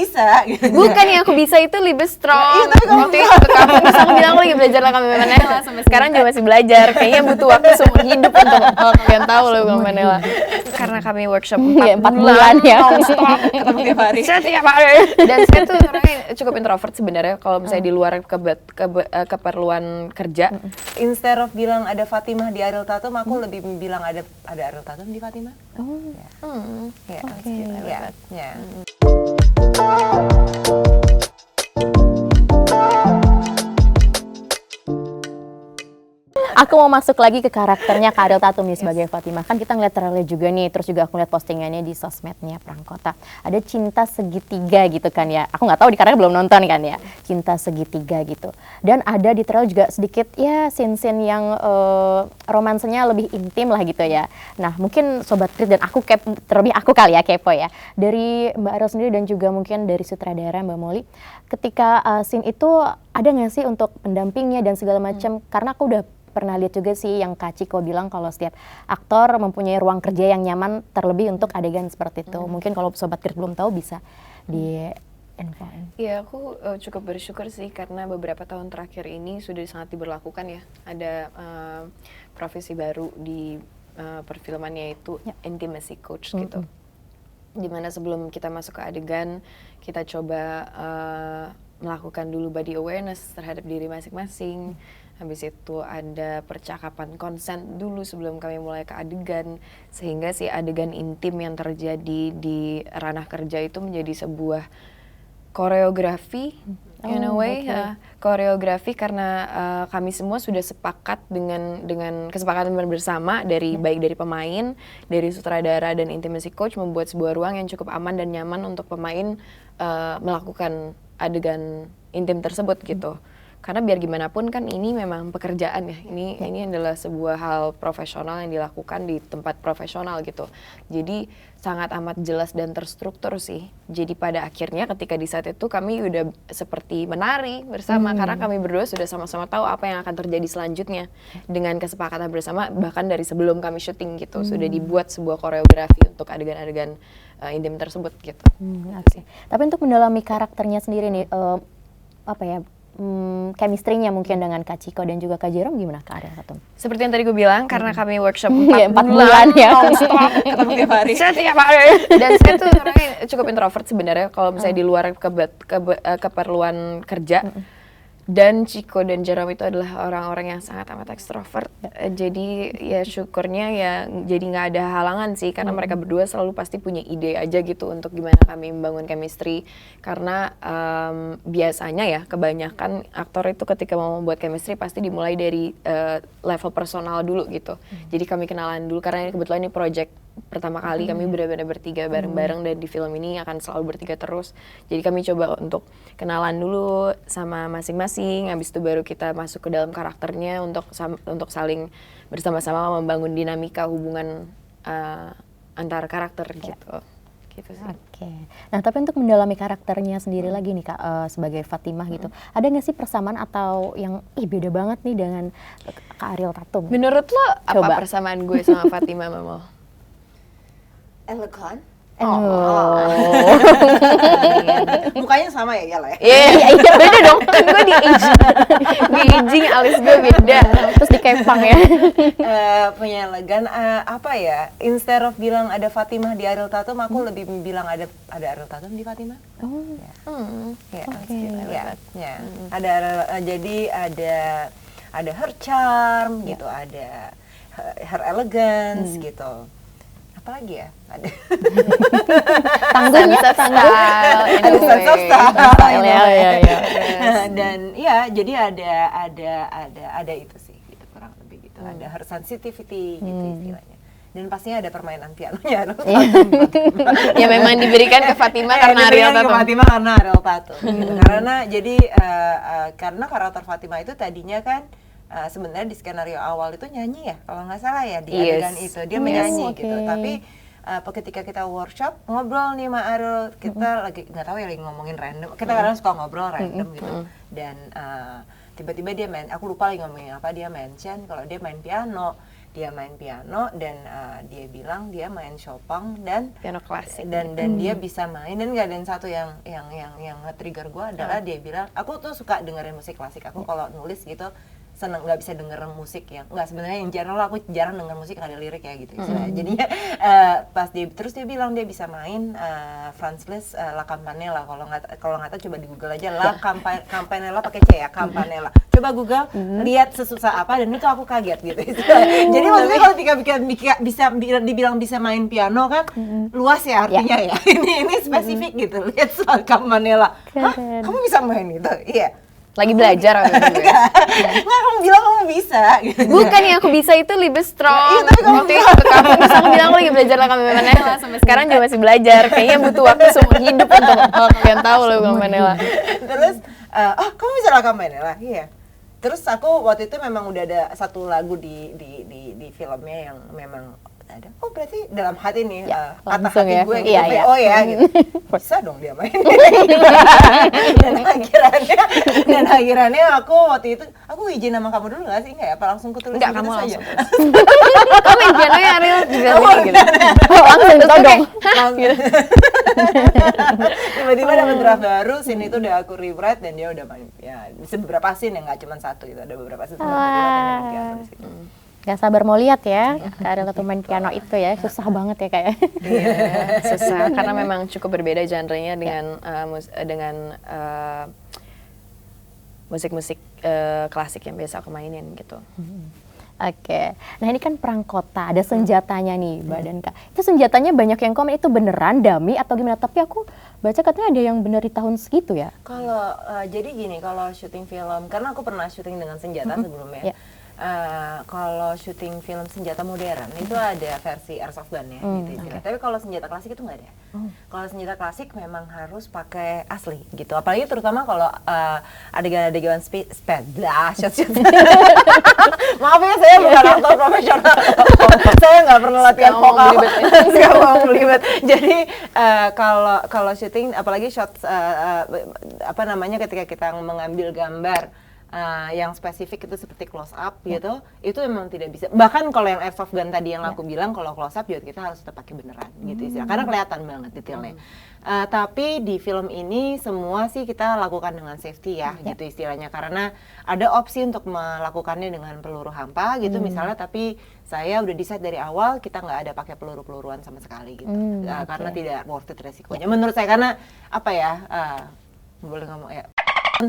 bisa gitu. Bukan yang aku bisa itu lebih strong. Iya, tapi kamu Waktu itu kamu terus aku bilang aku lagi belajar lah kami Manila sampai sekarang juga masih belajar. Kayaknya butuh waktu seumur hidup untuk kalian tahu loh kami Manila. Karena kami workship 4 bulan ya. Ketemu tiap hari. Setiap hari. Dan saya tuh orangnya cukup introvert sebenarnya kalau misalnya di luar keperluan kerja. Instead of bilang ada Fatimah di Ariel Tatum, aku lebih bilang ada Ariel Tatum di Fatimah. Ya, ya. Aku mau masuk lagi ke karakternya Kak Ariel Tatum nih sebagai Fatimah. Kan kita ngeliat trailer juga nih, terus juga aku lihat postingannya di sosmednya Prangkota. Ada cinta segitiga gitu kan ya. Aku nggak tahu di karena belum nonton kan ya. Cinta segitiga gitu. Dan ada di trailer juga sedikit ya scene-scene yang romansanya lebih intim lah gitu ya. Nah mungkin Sobat Krit dan aku terlebih aku kali ya kepo ya. Dari Mbak Ariel sendiri dan juga mungkin dari sutradara Mbak Molly. Ketika scene itu ada nggak sih untuk pendampingnya dan segala macam? Karena aku udah pernah lihat juga sih yang Kak Ciko bilang kalau setiap aktor mempunyai ruang kerja yang nyaman terlebih untuk adegan seperti itu. Mungkin kalau Sobat Krit belum tahu bisa di infoin. Iya, aku cukup bersyukur sih karena beberapa tahun terakhir ini sudah sangat diberlakukan ya. Ada profesi baru di perfilman yaitu intimacy coach gitu. Dimana sebelum kita masuk ke adegan, kita coba melakukan dulu body awareness terhadap diri masing-masing. Habis itu ada percakapan konsen dulu sebelum kami mulai ke adegan, sehingga si adegan intim yang terjadi di ranah kerja itu menjadi sebuah koreografi in a way. Koreografi karena kami semua sudah sepakat dengan kesepakatan bersama dari baik dari pemain, dari sutradara dan intimacy coach membuat sebuah ruang yang cukup aman dan nyaman untuk pemain melakukan adegan intim tersebut gitu. Karena biar gimana pun kan ini memang pekerjaan ya, ini adalah sebuah hal profesional yang dilakukan di tempat profesional gitu. Jadi sangat amat jelas dan terstruktur sih. Jadi pada akhirnya ketika di saat itu kami udah seperti menari bersama karena kami berdua sudah sama-sama tahu apa yang akan terjadi selanjutnya dengan kesepakatan bersama bahkan dari sebelum kami syuting gitu sudah dibuat sebuah koreografi untuk adegan-adegan intim tersebut gitu. Okay. Tapi untuk mendalami karakternya sendiri nih, chemistry-nya mungkin dengan Kak Ciko dan juga Kak Jerome gimana Kak Ariel Tatum? Seperti yang tadi gue bilang, karena kami workshop 4 bulan ya. Ketemu tiap hari. Setiap hari. Dan saya tuh orangnya cukup introvert sebenarnya kalau misalnya di luar keperluan kerja. Dan Ciko dan Jerome itu adalah orang-orang yang sangat amat ekstrovert. Jadi ya syukurnya ya jadi nggak ada halangan sih karena mereka berdua selalu pasti punya ide aja gitu untuk gimana kami membangun chemistry. Karena biasanya ya kebanyakan aktor itu ketika mau membuat chemistry pasti dimulai dari level personal dulu gitu. Jadi kami kenalan dulu karena kebetulan ini project pertama kali kami benar-benar bertiga bareng-bareng dan di film ini akan selalu bertiga terus. Jadi kami coba untuk kenalan dulu sama masing-masing, habis itu baru kita masuk ke dalam karakternya untuk saling bersama-sama membangun dinamika hubungan antar karakter gitu. Gitu sih. Oke. Nah, tapi untuk mendalami karakternya sendiri lagi nih Kak, sebagai Fatimah gitu. Ada nggak sih persamaan atau yang beda banget nih dengan Kak Ariel Tatum? Menurut lo apa persamaan gue sama Fatimah Mamol? Elegan. Mukanya sama ya, iyalah ya. Iya, beda dong. Kan gue di aging alis gue beda. Terus dikempang ya. Punya elegan, apa ya? Instead of bilang ada Fatimah di Ariel Tatum, aku lebih bilang ada Ariel Tatum di Fatimah. Jadi ada her charm gitu, ada her elegance gitu. Apalagi ya? Ada Tangguhnya style ya. Dan ya jadi ada itu sih gitu, kurang lebih gitu. Ada her sensitivity gitu istilahnya. Dan pastinya ada permainan pianonya. Ya memang diberikan ke Fatimah karena Ariel Tatum. Fatimah karena Ariel Tatum. Gitu. Karena jadi karena karakter Fatimah itu tadinya kan sebenarnya di skenario awal itu nyanyi ya, kalau nggak salah ya di adegan itu dia menyanyi gitu. Tapi ketika kita workshop ngobrol nih sama Ariel, kita lagi nggak tahu ya lagi ngomongin random. Kita kadang suka ngobrol random gitu. Dan tiba-tiba dia aku lupa lagi ngomongin apa, dia mention kalau dia main piano. dia main piano dan dia bilang dia main Chopin dan Piano klasik. dan dia bisa main. Dan nggak ada yang satu yang nge-trigger gue adalah dia bilang, aku tuh suka dengerin musik klasik, aku kalau nulis gitu seneng, nggak bisa denger musik yang nggak, sebenarnya yang general aku jarang denger musik yang ada lirik ya gitu istilahnya. Jadinya pas dia bilang dia bisa main Franz Liszt La Campanella, kalau nggak tahu coba di Google aja La Campanella pakai C ya, Campanella, coba Google lihat sesusah apa, dan itu aku kaget gitu istilahnya. Jadi maksudnya kalau bisa dibilang bisa main piano kan luas ya artinya ya. Ini spesifik gitu, lihat soal Campanella. Hah, kamu bisa main gitu? Iya. Lagi belajar waktu itu gue. Nggak, kamu bilang kamu bisa gitu. Bukan, yang aku bisa itu Liebestraum. Iya, tapi kamu Waktu itu ke kampus aku bilang aku lagi belajar lah Campanella, sampai sekarang juga masih belajar. Kayaknya butuh waktu seumur hidup untuk kalian tahu loh Campanella. Terus kamu bisa lah Campanella? Iya. Terus aku waktu itu memang udah ada satu lagu di filmnya yang memang ada. Oh berarti dalam hati nih kata hati gue gitu, PO ya gitu. Bisa dong dia main. dan akhirannya aku waktu itu aku izin sama kamu dulu nggak sih? Nggak ya? Apa langsung kutulis? Enggak, kamu saja? langsung. Kamu main piano ya Ariel juga gitu. Langsung ditodong. Tiba-tiba dapat draft baru, scene itu udah aku rewrite dan dia udah main. Ya, beberapa scene yang nggak cuma satu gitu, ada beberapa scene. Gak sabar mau lihat ya, Ariel Tatum main piano itu ya, susah banget ya kayak. Iya, susah karena memang cukup berbeda genrenya dengan musik-musik klasik yang biasa aku mainin gitu. Oke, nah ini kan perang kota, ada senjatanya nih Mbak Danka. Itu senjatanya banyak yang komen itu beneran dummy atau gimana? Tapi aku baca katanya ada yang bener di tahun segitu ya. Kalau jadi gini, kalau syuting film, karena aku pernah syuting dengan senjata sebelumnya. Kalau syuting film senjata modern itu ada versi airsoft gun ya, gitu istilah. Tapi kalau senjata klasik itu nggak ada. Kalau senjata klasik memang harus pakai asli gitu. Apalagi terutama kalau adegan-adegan shot. Maaf ya, saya bukan aktor profesional. Saya nggak pernah latihan vokal. Nggak mau belibet. Jadi kalau syuting, apalagi shot ketika kita mengambil gambar yang spesifik itu seperti close up gitu, itu memang tidak bisa. Bahkan kalau yang airsoft gun tadi yang aku bilang, kalau close up juga kita harus tetap pakai beneran gitu istilah, karena kelihatan banget detailnya. Tapi di film ini semua sih kita lakukan dengan safety ya gitu istilahnya, karena ada opsi untuk melakukannya dengan peluru hampa gitu misalnya, tapi saya udah decide dari awal kita nggak ada pakai peluru-peluruan sama sekali gitu, karena tidak worth it resikonya menurut saya, karena apa ya, boleh ngomong ya,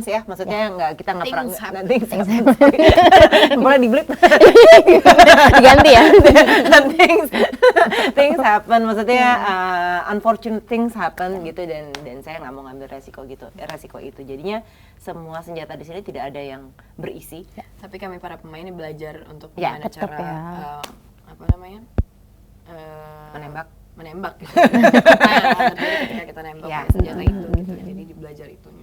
ya maksudnya kita nggak pernah nanti boleh di-blip Diganti ya. things happen, maksudnya unfortunate things happen gitu, dan saya nggak mau ngambil resiko itu, jadinya semua senjata di sini tidak ada yang berisi. Tapi kami para pemain belajar untuk gimana cara menembak gitu. Ketika kita nembak senjata itu gitu. Jadi belajar itunya.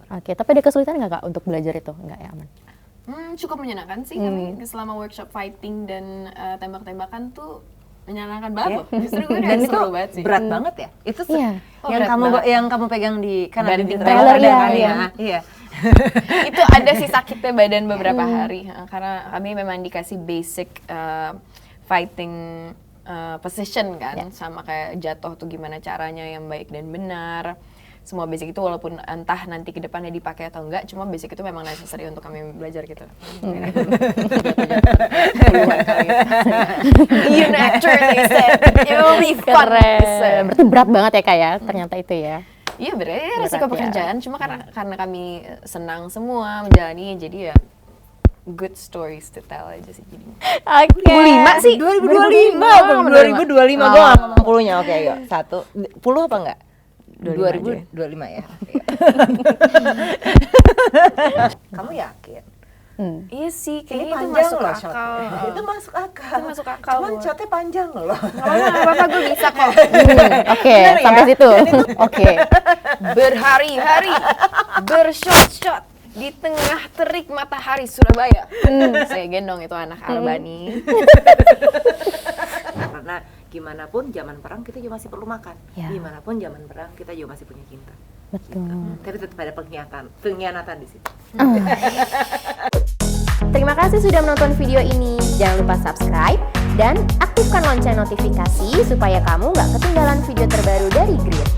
Oke, tapi ada kesulitan nggak Kak untuk belajar itu? Nggak ya, aman? Cukup menyenangkan sih kami selama workshop fighting dan tembak-tembakan tuh menyenangkan banget. Justru gue dan itu seru banget sih. berat banget ya. Itu yang kamu pegang di kan ada di trailer ya. Iya. Itu ada sih sakitnya badan beberapa hari karena kami memang dikasih basic fighting position kan, sama kayak jatuh tuh gimana caranya yang baik dan benar. Semua basic itu walaupun entah nanti ke depannya dipakai atau enggak, cuma basic itu memang necessary untuk kami belajar gitu. You naturally said it will be fun. Berarti berat banget ya Kak ya, ternyata itu ya. Iya berarti resiko pekerjaan, cuma karena kami senang semua menjalani, jadi ya good stories to tell aja sih jadinya. Oke. 2005 sih? 2025 gue nggak ngomong puluhnya. Oke, ayo. 10 apa enggak? 2025 ya. Kamu yakin? Iya sih, kayaknya Ini itu panjang masuk loh akal. Itu masuk akal. Itu masuk akal. Cuman shotnya panjang loh. Nggak apa-apa, gue bisa kok. Oke, sampai situ. Oke. Berhari-hari, bershot-shot di tengah terik matahari Surabaya. Saya gendong itu anak Albani. Karena gimana pun zaman perang kita juga masih perlu makan. Gimana pun zaman perang kita juga masih punya cinta. Betul. Tapi tetap ada pengkhianatan di situ. Terima kasih sudah menonton video ini. Jangan lupa subscribe dan aktifkan lonceng notifikasi supaya kamu nggak ketinggalan video terbaru dari Grit.